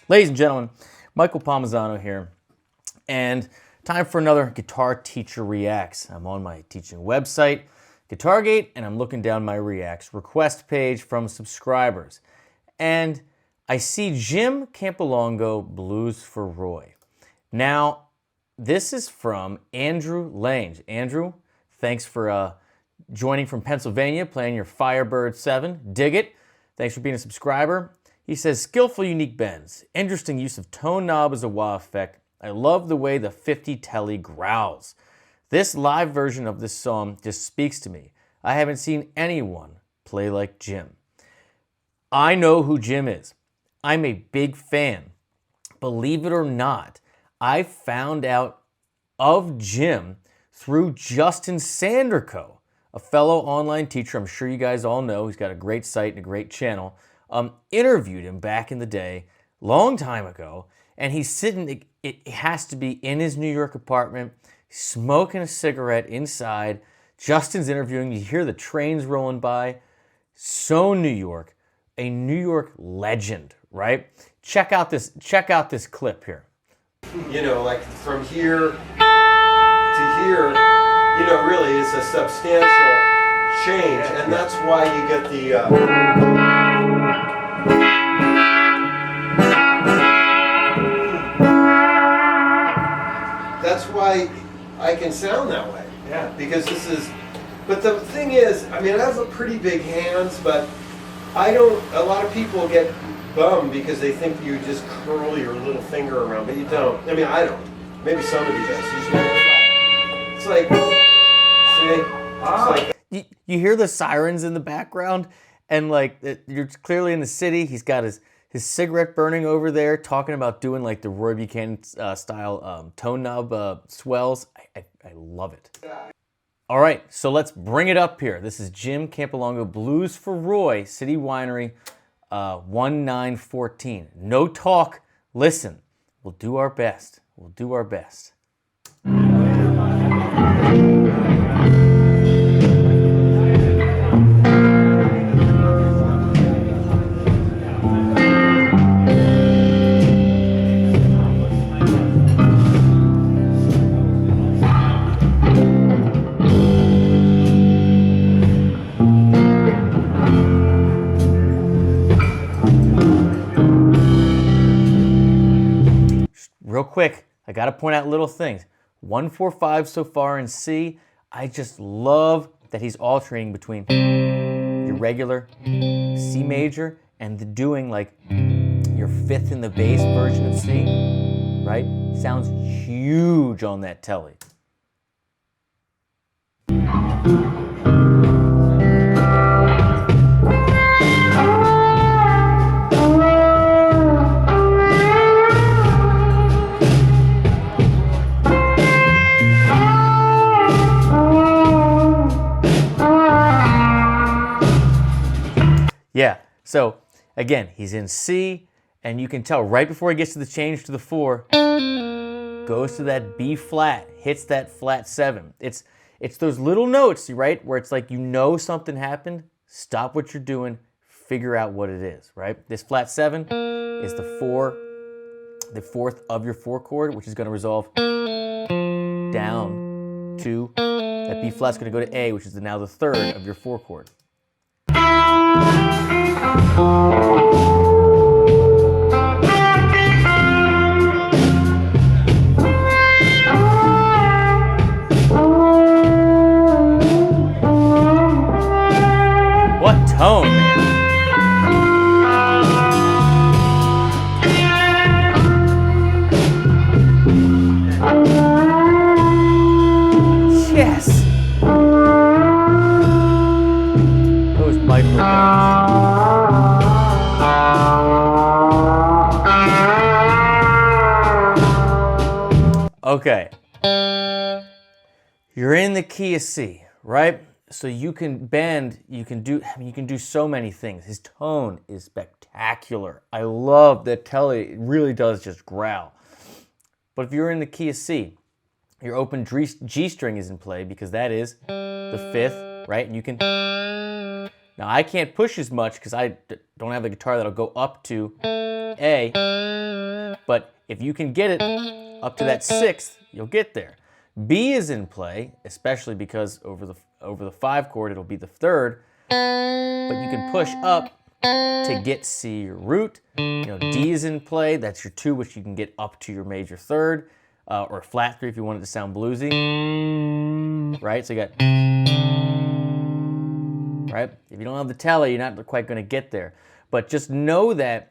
Ladies and gentlemen, Michael Palmisano here, and time for another Guitar Teacher Reacts. I'm on my teaching website, GuitarGate, and I'm looking down my Reacts request page from subscribers. And I see Jim Campilongo, Blues for Roy. Now, this is from Andrew Lange. Andrew, thanks for joining from Pennsylvania, playing your Firebird 7. Dig it. Thanks for being a subscriber. He says, skillful, unique bends. Interesting use of tone knob as a wah effect. I love the way the 50 telly growls. This live version of this song just speaks to me. I haven't seen anyone play like Jim. I know who Jim is. I'm a big fan. Believe it or not, I found out of Jim through Justin Sanderco, a fellow online teacher I'm sure you guys all know. He's got a great site and a great channel. Interviewed him back in the day, long time ago, and he's sitting, it has to be in his New York apartment, smoking a cigarette inside. Justin's interviewing, you hear the trains rolling by. So New York, a New York legend, right? Check out this clip here. You know, like from here to here, you know, really is a substantial change, and that's why you get the that's why I can sound that way. Yeah. Because this is, but the thing is, I mean, I have a pretty big hands, but I don't, a lot of people get bummed because they think you just curl your little finger around, but you don't. I mean, I don't. Maybe somebody does. It's like, see? It's like, you hear the sirens in the background, and like, you're clearly in the city. He's got his cigarette burning over there, talking about doing like the Roy Buchanan style tone knob swells. I love it. All right, so let's bring it up here. This is Jim Campilongo, Blues for Roy, City Winery, 1914. No talk, listen. We'll do our best. We'll do our best. Real quick, I got to point out little things. 1, 4, 5 so far in C. I just love that he's alternating between your regular C major and the doing like your 5th in the bass version of C, right? Sounds huge on that telly. Yeah, so again, he's in C, and you can tell right before he gets to the change to the 4, goes to that B flat, hits that flat 7. It's those little notes, right, where it's like you know something happened, stop what you're doing, figure out what it is, right? This flat 7 is the 4th of your 4 chord, which is going to resolve down to, that B flat's going to go to A, which is now the 3rd of your 4 chord. What tone, man? Yes. Those microphones. Okay. You're in the key of C, right? So you can bend, you can do so many things. His tone is spectacular. I love that Telly, it really does just growl. But if you're in the key of C, your open G string is in play because that is the 5th, right? And you can, now I can't push as much because I don't have a guitar that'll go up to A, but if you can get it up to that 6th, you'll get there. B is in play, especially because over the 5 chord, it'll be the 3rd, but you can push up to get C, your root. You know, D is in play, that's your 2, which you can get up to your major 3rd, or a flat 3 if you want it to sound bluesy, right? So you got, right? If you don't have the Telly, you're not quite gonna get there. But just know that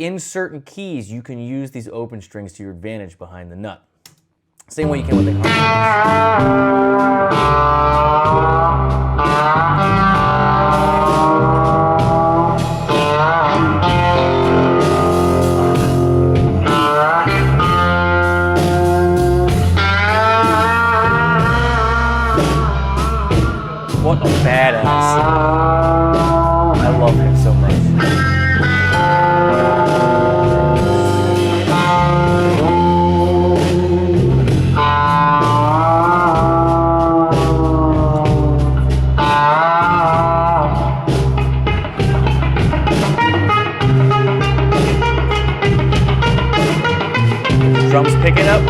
in certain keys, you can use these open strings to your advantage behind the nut. Same way you can with the What a badass. I love him so much. Drums picking up.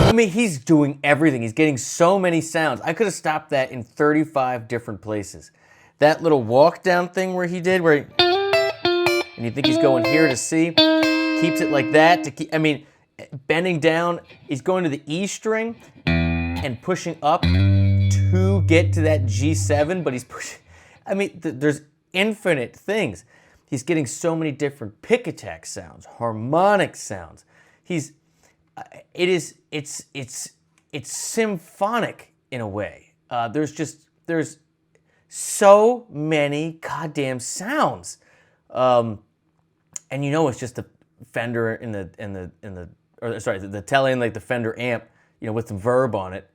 I mean, he's doing everything. He's getting so many sounds. I could have stopped that in 35 different places. That little walk down thing where he did, where and you think he's going here to C, keeps it like that to keep, I mean, bending down, he's going to the E string and pushing up to get to that G7, but he's pushing, I mean, there's infinite things. He's getting so many different pick attack sounds, harmonic sounds. It's symphonic in a way. There's so many goddamn sounds, and you know it's just the Fender the Telly and like the Fender amp, you know, with some verb on it.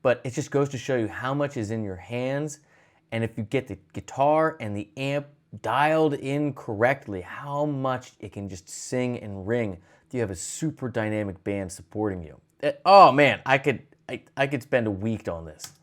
But it just goes to show you how much is in your hands, and if you get the guitar and the amp dialed in correctly, how much it can just sing and ring. You have a super dynamic band supporting you. Oh man, I could spend a week on this.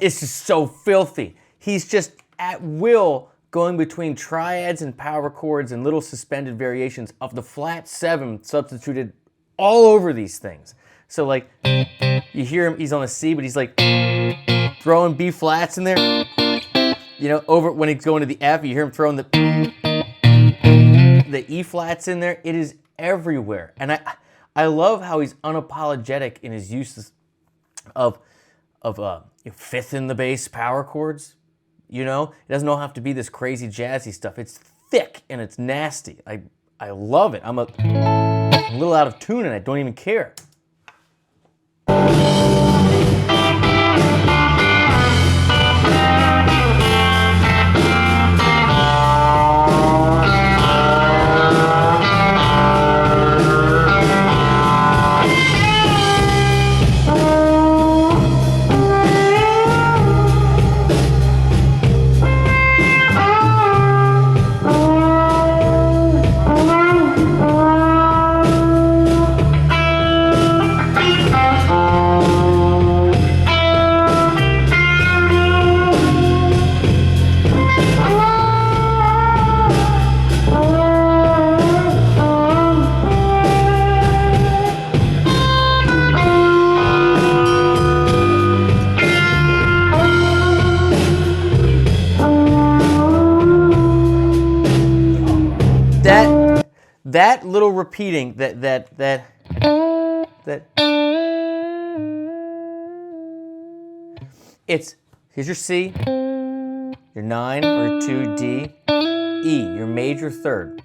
It's just so filthy. He's just at will going between triads and power chords and little suspended variations of the flat 7 substituted all over these things. So like, you hear him, he's on a C, but he's like throwing B flats in there. You know, over when he's going to the F, you hear him throwing the E flats in there. It is everywhere. And I love how he's unapologetic in his use of 5th in the bass power chords. You know, it doesn't all have to be this crazy jazzy stuff. It's thick and it's nasty. I love it. I'm a little out of tune and I don't even care. that little repeating, that it's, here's your C, your 9 or 2 D, E, your major third.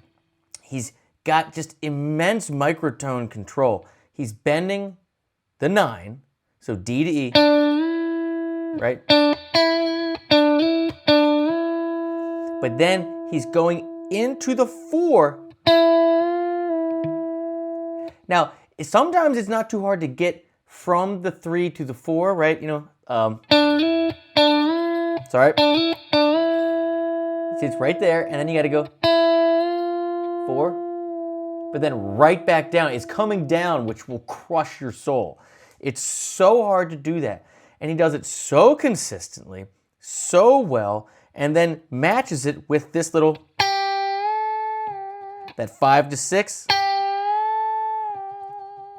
He's got just immense microtone control. He's bending the 9, so D to E, right? But then he's going into the 4. Now, sometimes it's not too hard to get from the 3 to the 4, right? You know, it's all right. See, it's right there, and then you got to go 4, but then right back down. It's coming down, which will crush your soul. It's so hard to do that, and he does it so consistently, so well, and then matches it with this little, that 5 to 6,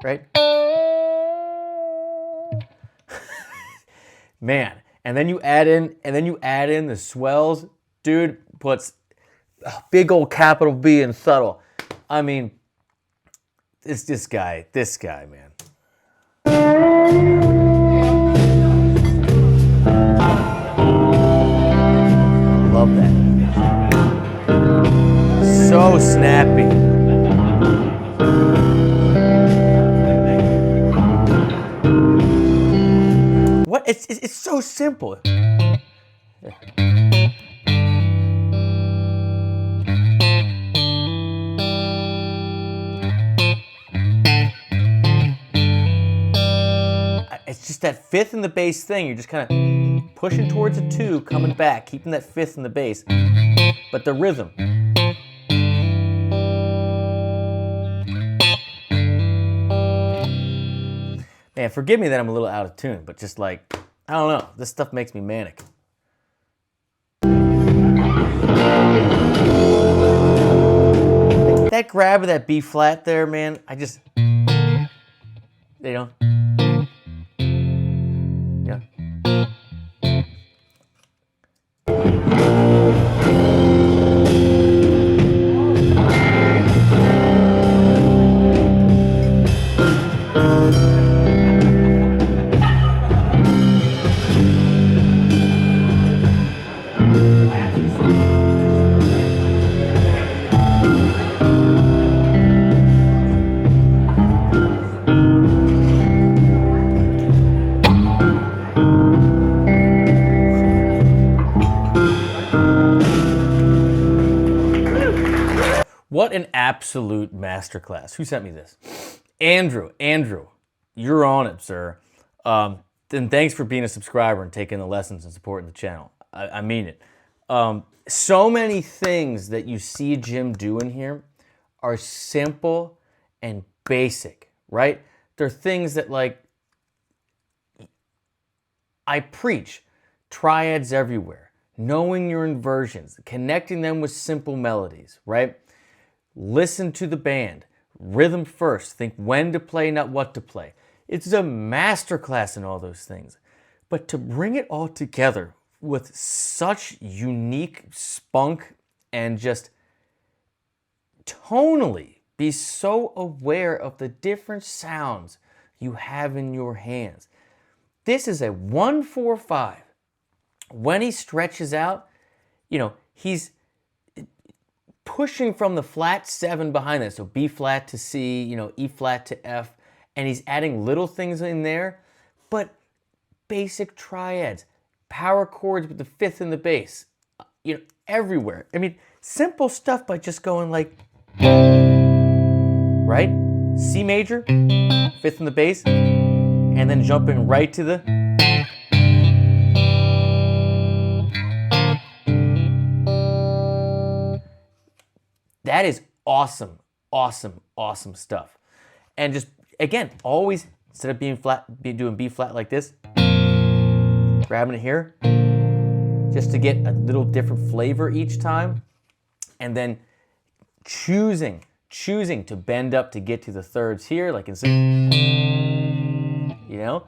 right? Man, and then you add in the swells. Dude puts a big old capital B in subtle. I mean, it's this guy, man. Love that. So snappy. What? It's so simple. It's just that 5th in the bass thing. You're just kind of pushing towards a 2, coming back, keeping that 5th in the bass. But the rhythm. Man, forgive me that I'm a little out of tune, but just like, I don't know. This stuff makes me manic. That grab of that B flat there, man, I just, you know. Yeah. What an absolute masterclass. Who sent me this? Andrew, you're on it, sir. Then thanks for being a subscriber and taking the lessons and supporting the channel. I mean it. So many things that you see Jim doing here are simple and basic, right? They're things that, like, I preach triads everywhere, knowing your inversions, connecting them with simple melodies, right? Listen to the band. Rhythm first. Think when to play, not what to play. It's a masterclass in all those things. But to bring it all together with such unique spunk and just tonally be so aware of the different sounds you have in your hands. This is a 1-4-5. When he stretches out, you know, he's pushing from the flat 7 behind that. So B flat to C, you know, E flat to F, and he's adding little things in there, but basic triads, power chords with the 5th in the bass, you know, everywhere. I mean, simple stuff by just going like, right? C major, 5th in the bass, and then jumping right to the, that is awesome, awesome, awesome stuff. And just, again, always, instead of doing B flat like this, grabbing it here, just to get a little different flavor each time, and then choosing to bend up to get to the thirds here, like in, you know?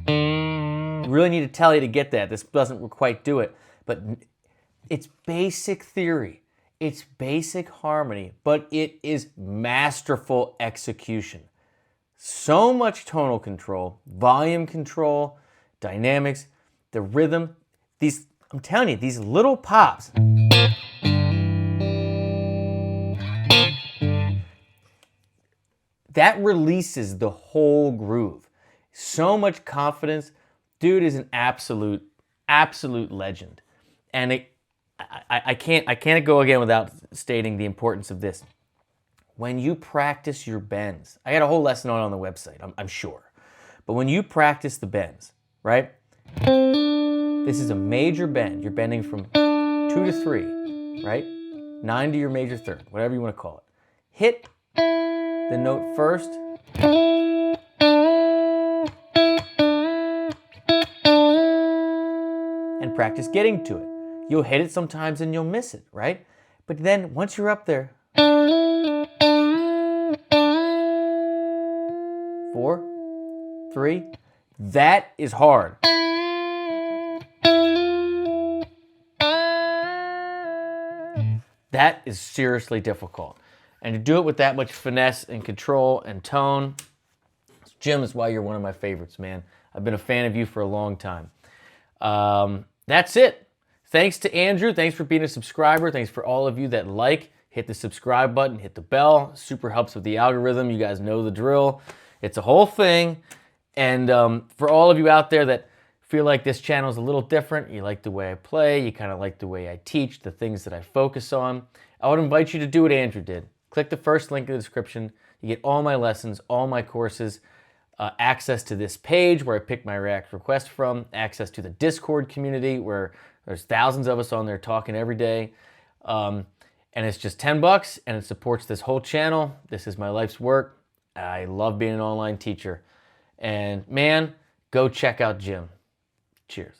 I really need to tell you to get that. This doesn't quite do it, but it's basic theory. It's basic harmony, but it is masterful execution. So much tonal control, volume control, dynamics, the rhythm. I'm telling you, these little pops. That releases the whole groove. So much confidence. Dude is an absolute legend. And I can't go again without stating the importance of this. When you practice your bends, I got a whole lesson on the website, I'm sure. But when you practice the bends, right? This is a major bend. You're bending from 2 to 3, right? 9 to your major third, whatever you want to call it. Hit the note first. And practice getting to it. You'll hit it sometimes and you'll miss it, right? But then once you're up there, 4, 3, that is hard. That is seriously difficult. And to do it with that much finesse and control and tone, Jim, is why you're one of my favorites, man. I've been a fan of you for a long time. That's it. Thanks to Andrew. Thanks for being a subscriber. Thanks for all of you that hit the subscribe button, hit the bell. Super helps with the algorithm. You guys know the drill. It's a whole thing. And for all of you out there that feel like this channel is a little different, you like the way I play, you kind of like the way I teach, the things that I focus on, I would invite you to do what Andrew did. Click the first link in the description. You get all my lessons, all my courses, access to this page where I pick my React requests from, access to the Discord community where there's thousands of us on there talking every day. And it's just $10 and it supports this whole channel. This is my life's work. I love being an online teacher. And man, go check out Jim. Cheers.